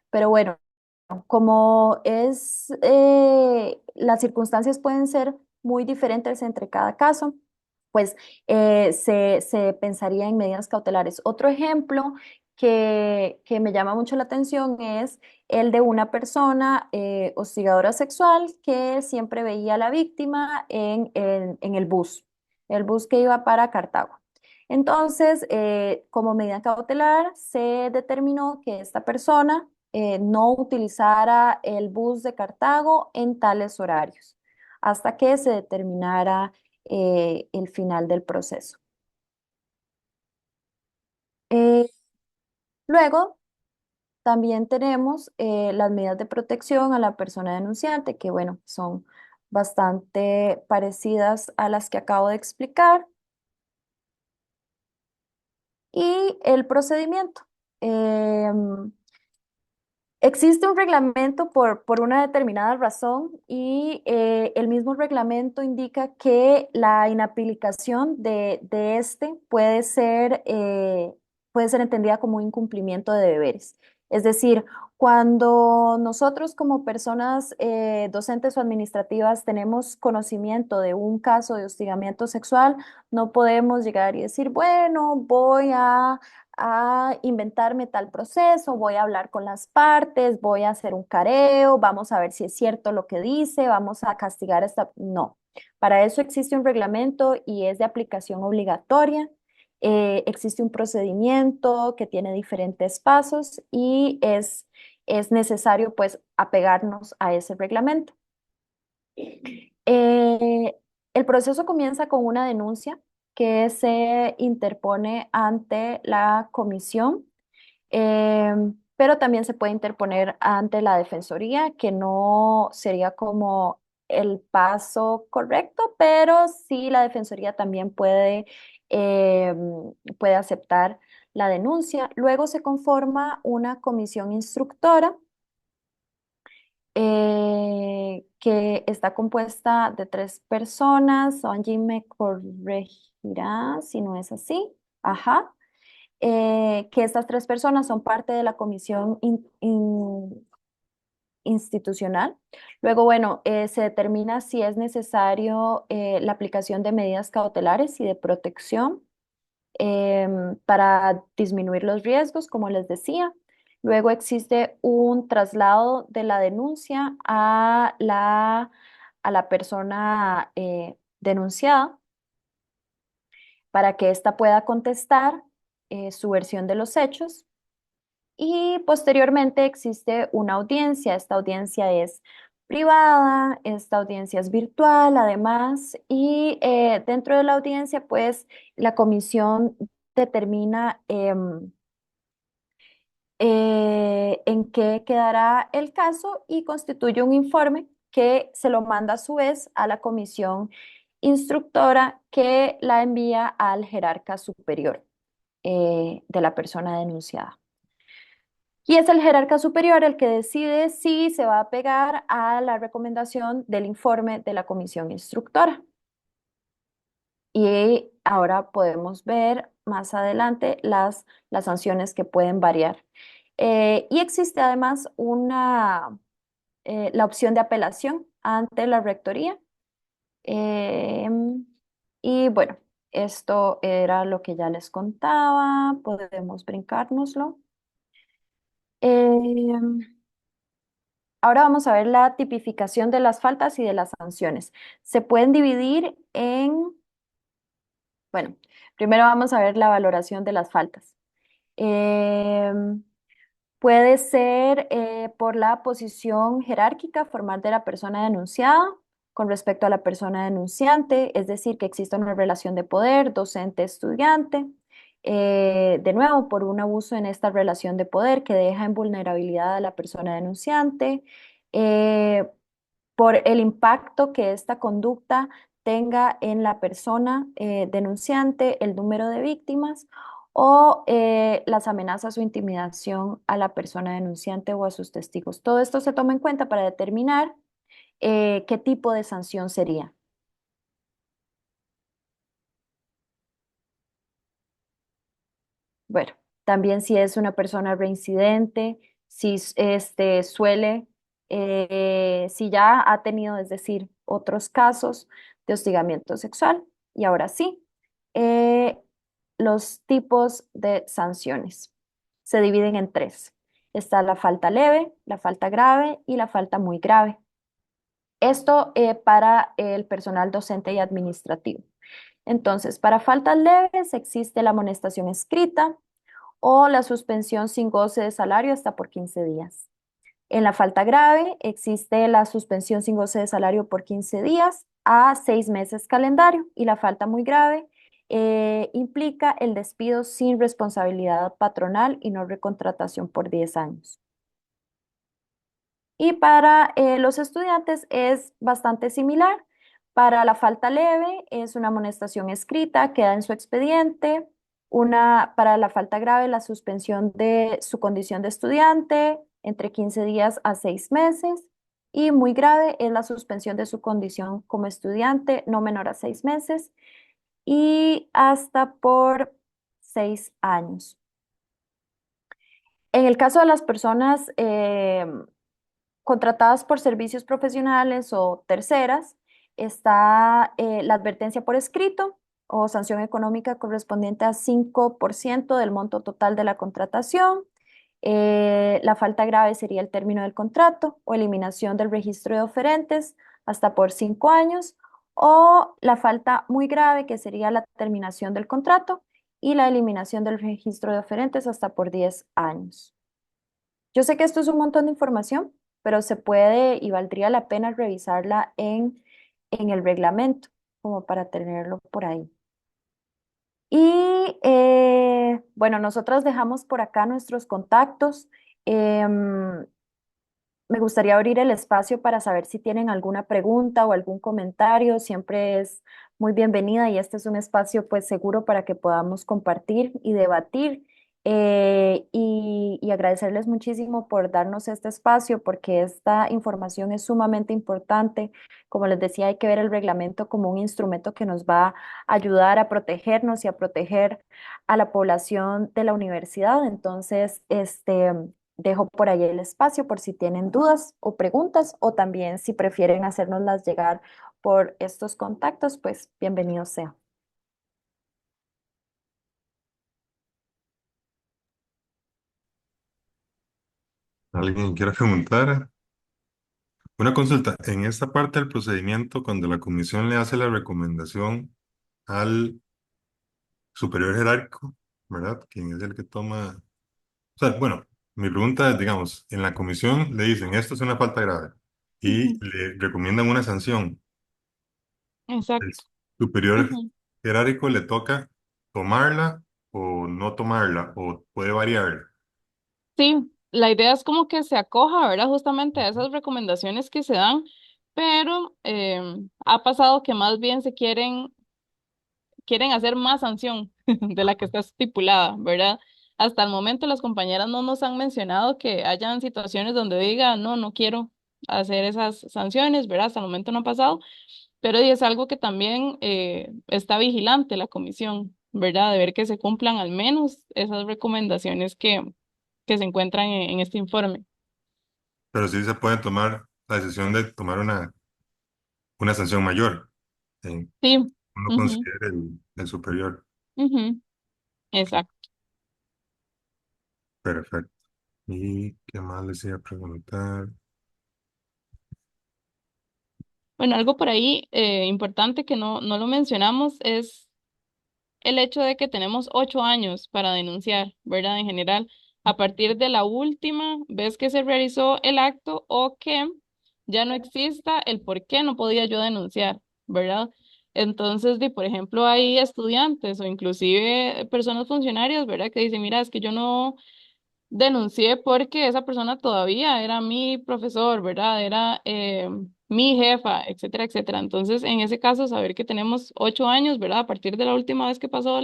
Pero bueno, como las circunstancias pueden ser muy diferentes entre cada caso, pues se pensaría en medidas cautelares. Otro ejemplo que me llama mucho la atención es el de una persona hostigadora sexual que siempre veía a la víctima en el bus que iba para Cartago. Entonces, como medida cautelar, se determinó que esta persona no utilizara el bus de Cartago en tales horarios, hasta que se determinara el final del proceso. Eh, Luego, también tenemos las medidas de protección a la persona denunciante, que bueno, son bastante parecidas a las que acabo de explicar, y el procedimiento. Em, Existe un reglamento por una determinada razón y el mismo reglamento indica que la inaplicación de este puede ser entendida como un incumplimiento de deberes. Es decir, cuando nosotros como personas docentes o administrativas tenemos conocimiento de un caso de hostigamiento sexual, no podemos llegar y decir, bueno, voy a inventarme tal proceso, voy a hablar con las partes, voy a hacer un careo, vamos a ver si es cierto lo que dice, vamos a castigar a esta... No, para eso existe un reglamento y es de aplicación obligatoria. Existe un procedimiento que tiene diferentes pasos y es necesario pues apegarnos a ese reglamento. Eh, el proceso comienza con una denuncia que se interpone ante la comisión, pero también se puede interponer ante la Defensoría, que no sería como el paso correcto, pero sí la Defensoría también puede aceptar la denuncia. Luego se conforma una comisión instructora que está compuesta de 3 personas. Angie me corregirá si no es así. Ajá. Que estas 3 personas son parte de la comisión institucional. Luego, bueno, se determina si es necesario la aplicación de medidas cautelares y de protección para disminuir los riesgos, como les decía. Luego existe un traslado de la denuncia a la persona denunciada para que ésta pueda contestar su versión de los hechos. Y posteriormente existe una audiencia. Esta audiencia es privada, esta audiencia es virtual además, y dentro de la audiencia, pues la comisión determina en qué quedará el caso y constituye un informe que se lo manda a su vez a la comisión instructora, que la envía al jerarca superior de la persona denunciada. Y es el jerarca superior el que decide si se va a pegar a la recomendación del informe de la comisión instructora. Y ahora podemos ver más adelante las sanciones que pueden variar. Y existe además la opción de apelación ante la rectoría. Y bueno, esto era lo que ya les contaba. Podemos brincárnoslo. Em, Ahora vamos a ver la tipificación de las faltas y de las sanciones. Se pueden dividir bueno, primero vamos a ver la valoración de las faltas. Em, Puede ser por la posición jerárquica formal de la persona denunciada con respecto a la persona denunciante, es decir, que exista una relación de poder docente-estudiante. De nuevo, por un abuso en esta relación de poder que deja en vulnerabilidad a la persona denunciante. Eh, por el impacto que esta conducta tenga en la persona denunciante, el número de víctimas o las amenazas o intimidación a la persona denunciante o a sus testigos. Todo esto se toma en cuenta para determinar qué tipo de sanción sería. Bueno, también si es una persona reincidente, si si ya ha tenido, es decir, otros casos de hostigamiento sexual. Y ahora sí, eh, los tipos de sanciones se dividen en 3. Está la falta leve, la falta grave y la falta muy grave. Esto para el personal docente y administrativo. Entonces, para faltas leves existe la amonestación escrita o la suspensión sin goce de salario hasta por 15 días. En la falta grave existe la suspensión sin goce de salario por 15 días a 6 meses calendario, y la falta muy grave implica el despido sin responsabilidad patronal y no recontratación por 10 años. Y para los estudiantes es bastante similar. Para la falta leve es una amonestación escrita, queda en su expediente. Para la falta grave, la suspensión de su condición de estudiante entre 15 días a 6 meses. Y muy grave es la suspensión de su condición como estudiante no menor a 6 meses y hasta por 6 años. En el caso de las personas contratadas por servicios profesionales o terceras, está la advertencia por escrito o sanción económica correspondiente a 5% del monto total de la contratación. La falta grave sería el término del contrato o eliminación del registro de oferentes hasta por 5 años, o la falta muy grave, que sería la terminación del contrato y la eliminación del registro de oferentes hasta por 10 años. Yo sé que esto es un montón de información, pero se puede y valdría la pena revisarla en el reglamento, como para tenerlo por ahí. Y bueno, nosotras dejamos por acá nuestros contactos. Em, Me gustaría abrir el espacio para saber si tienen alguna pregunta o algún comentario. Siempre es muy bienvenida y este es un espacio pues seguro para que podamos compartir y debatir. Y agradecerles muchísimo por darnos este espacio porque esta información es sumamente importante. Como les decía, hay que ver el reglamento como un instrumento que nos va a ayudar a protegernos y a proteger a la población de la universidad. Entonces, dejo por ahí el espacio por si tienen dudas o preguntas o también si prefieren hacérnoslas llegar por estos contactos, pues bienvenido sea. ¿Alguien quiere preguntar? Una consulta. En esta parte del procedimiento, cuando la comisión le hace la recomendación al superior jerárquico, ¿verdad? Quien es el que toma. O sea, bueno, mi pregunta es, digamos, en la comisión le dicen, esto es una falta grave, y Ujú, le recomiendan una sanción. El exacto. superior Ujú. jerárquico le toca tomarla o no tomarla, o puede variar. Sí, la idea es como que se acoja, ¿verdad? Justamente a esas recomendaciones que se dan, pero ha pasado que más bien quieren hacer más sanción de la que está estipulada, ¿verdad? Hasta el momento las compañeras no nos han mencionado que hayan situaciones donde diga, no, no quiero hacer esas sanciones, ¿verdad? Hasta el momento no ha pasado, pero y es algo que también está vigilante la comisión, ¿verdad? De ver que se cumplan al menos esas recomendaciones que se encuentran en este informe. Pero sí se puede tomar la decisión de tomar una sanción mayor, Sí, uno ujú, considera el superior. ujú, exacto. Perfecto. ¿Y qué más les iba a preguntar? Bueno, algo por ahí importante que no lo mencionamos es el hecho de que tenemos 8 años para denunciar, ¿verdad? En general, a partir de la última vez que se realizó el acto o que ya no exista el por qué no podía yo denunciar, ¿verdad? Entonces, por ejemplo, hay estudiantes o inclusive personas funcionarias, ¿verdad? Que dicen, mira, es que yo no denuncié porque esa persona todavía era mi profesor, ¿verdad? Era mi jefa, etcétera, etcétera. Entonces, en ese caso, saber que tenemos 8 años, ¿verdad? A partir de la última vez que pasó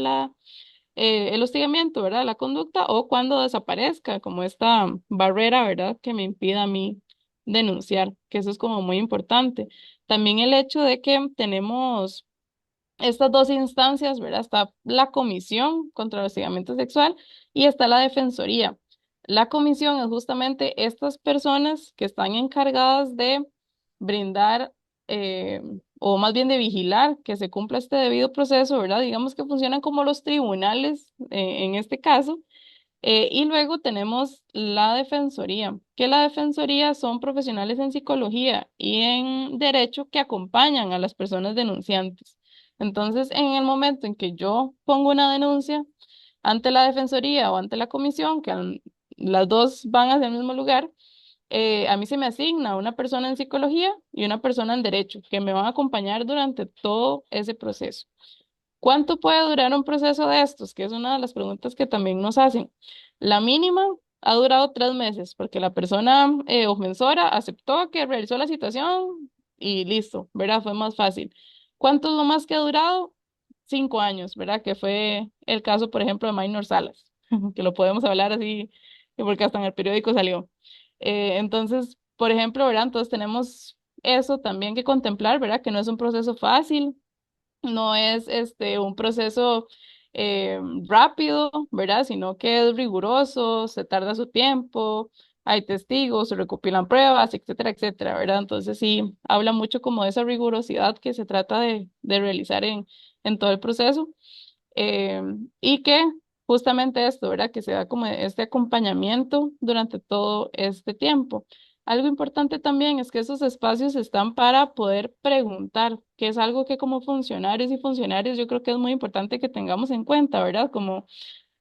el hostigamiento, ¿verdad? La conducta o cuando desaparezca, como esta barrera, ¿verdad? Que me impida a mí denunciar, que eso es como muy importante. También el hecho de que tenemos estas dos instancias, ¿verdad? Está la Comisión contra el Hostigamiento Sexual y está la Defensoría. La comisión es justamente estas personas que están encargadas de brindar, eh, o más bien de vigilar que se cumpla este debido proceso, ¿verdad? Digamos que funcionan como los tribunales, en este caso. Y luego tenemos la defensoría, que la defensoría son profesionales en psicología y en derecho que acompañan a las personas denunciantes. Entonces, en el momento en que yo pongo una denuncia ante la defensoría o ante la comisión, que las dos van hacia el mismo lugar, a mí se me asigna una persona en psicología y una persona en derecho, que me van a acompañar durante todo ese proceso. ¿Cuánto puede durar un proceso de estos? Que es una de las preguntas que también nos hacen. La mínima ha durado 3 meses porque la persona ofensora aceptó que realizó la situación y listo, ¿verdad? Fue más fácil. ¿Cuánto es lo más que ha durado? 5 años, ¿verdad? Que fue el caso, por ejemplo, de Maynor Salas, que lo podemos hablar así, porque hasta en el periódico salió. Entonces, por ejemplo, ¿verdad? Entonces tenemos eso también que contemplar, ¿verdad? Que no es un proceso fácil, no es un proceso eh, rápido, ¿verdad? Sino que es riguroso, se tarda su tiempo, hay testigos, se recopilan pruebas, etcétera, etcétera, ¿verdad? Entonces sí, habla mucho como de esa rigurosidad que se trata de realizar en todo el proceso, eh, y que justamente esto, ¿verdad? Que se da como este acompañamiento durante todo este tiempo. Algo importante también es que esos espacios están para poder preguntar, que es algo que como funcionarios y funcionarios yo creo que es muy importante que tengamos en cuenta, ¿verdad? Como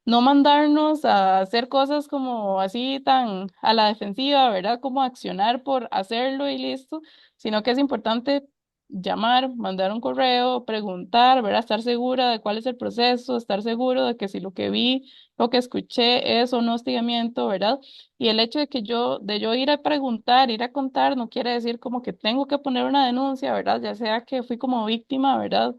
no mandarnos a hacer cosas como así tan a la defensiva, ¿verdad? Como accionar por hacerlo y listo, sino que es importante llamar, mandar un correo, preguntar, ¿verdad? Estar segura de cuál es el proceso, estar seguro de que si lo que vi, lo que escuché es o no hostigamiento, ¿verdad? Y el hecho de yo ir a preguntar, ir a contar, no quiere decir como que tengo que poner una denuncia, ¿verdad? Ya sea que fui como víctima, ¿verdad?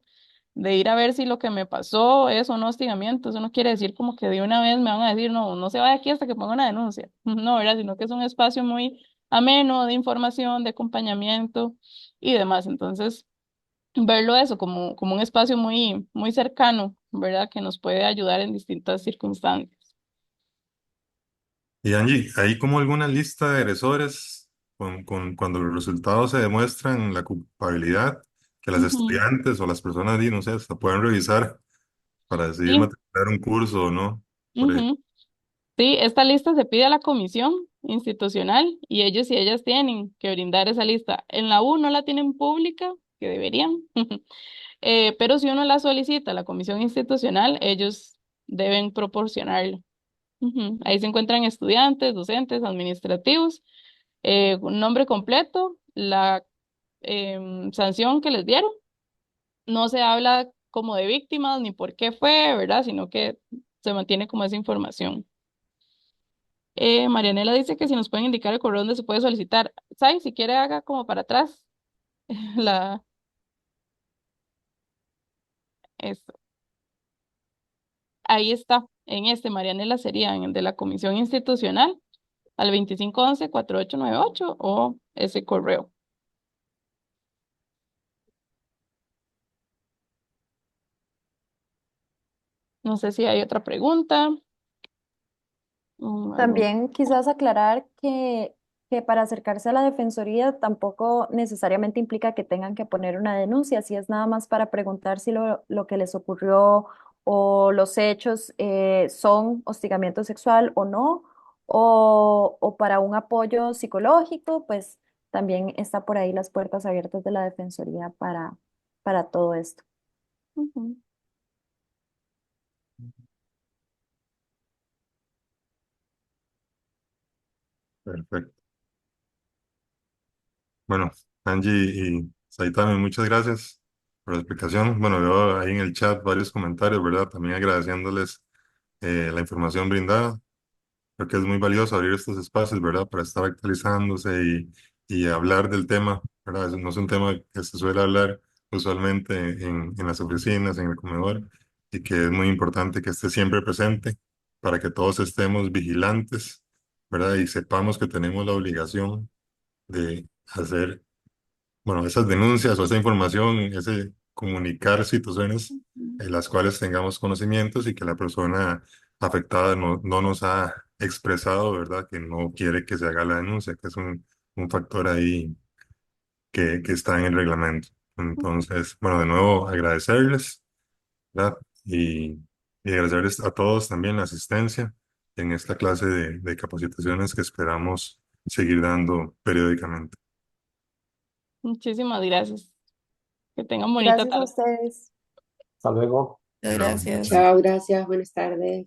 De ir a ver si lo que me pasó es o no hostigamiento. Eso no quiere decir como que de una vez me van a decir, no, no se vaya aquí hasta que ponga una denuncia. No, ¿verdad? Sino que es un espacio muy ameno de información, de acompañamiento y demás. Entonces, verlo eso como un espacio muy cercano, ¿verdad? Que nos puede ayudar en distintas circunstancias. Y Angie, ¿hay como alguna lista de agresores cuando los resultados se demuestran la culpabilidad que las Ujú, estudiantes o las personas, no sé, hasta pueden revisar para decidir sí, matricular un curso o no? Por ejemplo. ujú. Sí, esta lista se pide a la comisión institucional y ellos y ellas tienen que brindar esa lista. En la U no la tienen pública, que deberían, pero si uno la solicita a la comisión institucional, ellos deben proporcionarla. Ujú. Ahí se encuentran estudiantes, docentes, administrativos, un nombre completo, la sanción que les dieron. No se habla como de víctimas ni por qué fue, ¿verdad? Sino que se mantiene como esa información. Marianela dice que si nos pueden indicar el correo donde se puede solicitar. ¿Sai? Si quiere haga como para atrás. La, esto. Ahí está. En este, Marianela sería en el de la Comisión Institucional al 2511-4898 o ese correo. No sé si hay otra pregunta. Algún... También quizás aclarar que para acercarse a la defensoría tampoco necesariamente implica que tengan que poner una denuncia, si es nada más para preguntar si lo que les ocurrió o los hechos son hostigamiento sexual o no, o para un apoyo psicológico, pues también está por ahí las puertas abiertas de la defensoría para todo esto. Ujú. Perfecto. Bueno, Angie y Saitami, muchas gracias por la explicación. Bueno, veo ahí en el chat varios comentarios, ¿verdad? También agradeciéndoles la información brindada. Creo que es muy valioso abrir estos espacios, ¿verdad? Para estar actualizándose y hablar del tema, ¿verdad? No es un tema que se suele hablar usualmente en las oficinas, en el comedor, y que es muy importante que esté siempre presente para que todos estemos vigilantes, ¿verdad? Y sepamos que tenemos la obligación de hacer, bueno, esas denuncias o esa información, ese comunicar situaciones en las cuales tengamos conocimientos y que la persona afectada no nos ha expresado, ¿verdad? Que no quiere que se haga la denuncia, que es un factor ahí que está en el reglamento. Entonces, bueno, de nuevo agradecerles, ¿verdad? Y agradecerles a todos también la asistencia en esta clase de capacitaciones que esperamos seguir dando periódicamente. Muchísimas gracias. Que tengan bonita Gracias a tarde. ustedes. Hasta luego. Chao. Gracias. Chao, gracias, buenas tardes.